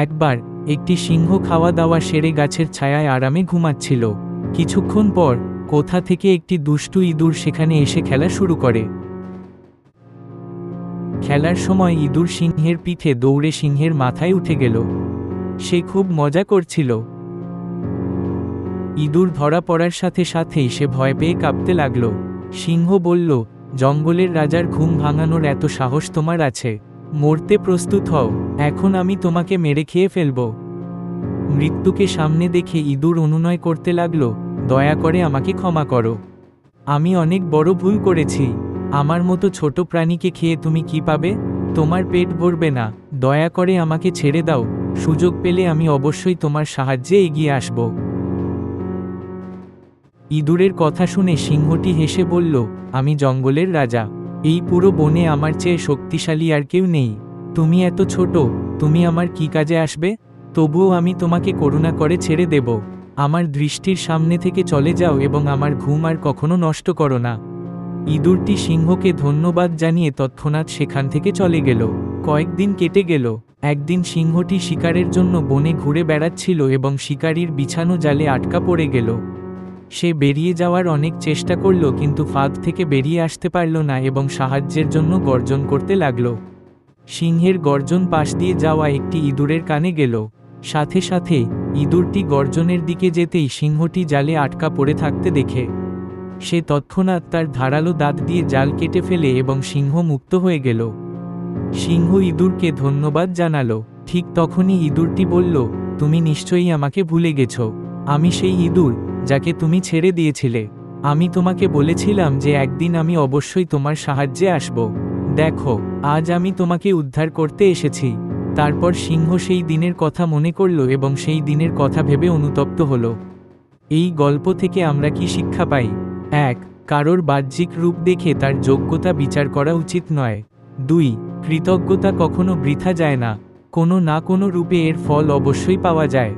একবার একটি সিংহ খাওয়া দাওয়া সেরে গাছের ছায়ায় আরামে ঘুমাচ্ছিল। কিছুক্ষণ পর কোথা থেকে একটি দুষ্টু ইঁদুর সেখানে এসে খেলা শুরু করে। খেলার সময় ইঁদুর সিংহের পিঠে দৌড়ে সিংহের মাথায় উঠে গেল। সে খুব মজা করছিল। ইঁদুর ধরা পড়ার সাথে সাথেই সে ভয় পেয়ে কাঁপতে লাগল। সিংহ বলল, জঙ্গলের রাজার ঘুম ভাঙানোর এত সাহস তোমার আছে? মরতে প্রস্তুত হও, এখন আমি তোমাকে মেরে খেয়ে ফেলব। মৃত্যুকে সামনে দেখে ইঁদুর অনুনয় করতে লাগল, দয়া করে আমাকে ক্ষমা করো। আমি অনেক বড় ভুল করেছি। আমার মতো ছোট প্রাণীকে খেয়ে তুমি কি পাবে? তোমার পেট ভরবে না। দয়া করে আমাকে ছেড়ে দাও। সুযোগ পেলে আমি অবশ্যই তোমার সাহায্যে এগিয়ে আসব। ইঁদুরের কথা শুনে সিংহটি হেসে বলল, আমি জঙ্গলের রাজা। এই পুরো বনে আমার চেয়ে শক্তিশালী আর কেউ নেই। তুমি এত ছোট, তুমি আমার কি কাজে আসবে? তবুও আমি তোমাকে করুণা করে ছেড়ে দেব। আমার দৃষ্টির সামনে থেকে চলে যাও এবং আমার ঘুম আর কখনো নষ্ট করো না। ইঁদুরটি সিংহকে ধন্যবাদ জানিয়ে তৎক্ষণাৎ সেখান থেকে চলে গেল। কয়েকদিন কেটে গেল। একদিন সিংহটি শিকারের জন্য বনে ঘুরে বেড়াচ্ছিল এবং শিকারীর বিছানো জালে আটকা পড়ে গেল। সে বেরিয়ে যাওয়ার অনেক চেষ্টা করল, কিন্তু ফাঁদ থেকে বেরিয়ে আসতে পারল না এবং সাহায্যের জন্য গর্জন করতে লাগল। সিংহের গর্জন পাশ দিয়ে যাওয়া একটি ইঁদুরের কানে গেল। সাথে সাথে ইঁদুরটি গর্জনের দিকে যেতেই সিংহটি জালে আটকা পড়ে থাকতে দেখে সে তৎক্ষণাৎ তার ধারালো দাঁত দিয়ে জাল কেটে ফেলে এবং সিংহ মুক্ত হয়ে গেল। সিংহ ইঁদুরকে ধন্যবাদ জানালো। ঠিক তখনই ইঁদুরটি বলল, তুমি নিশ্চয়ই আমাকে ভুলে গেছো। আমি সেই ইঁদুর যাকে তুমি ছেড়ে দিয়েছিলে। আমি তোমাকে বলেছিলাম যে একদিন আমি অবশ্যই তোমার সাহায্যে আসব। দেখো, আজ আমি তোমাকে উদ্ধার করতে এসেছি। তারপর সিংহ সেই দিনের কথা মনে করল এবং সেই দিনের কথা ভেবে অনুতপ্ত হল। এই গল্প থেকে আমরা কি শিক্ষা পাই? 1. কারোর বাহ্যিক রূপ দেখে তার যোগ্যতা বিচার করা উচিত নয়। 2. কৃতজ্ঞতা কখনো বৃথা যায় না। কোনো না কোনো রূপে এর ফল অবশ্যই পাওয়া যায়।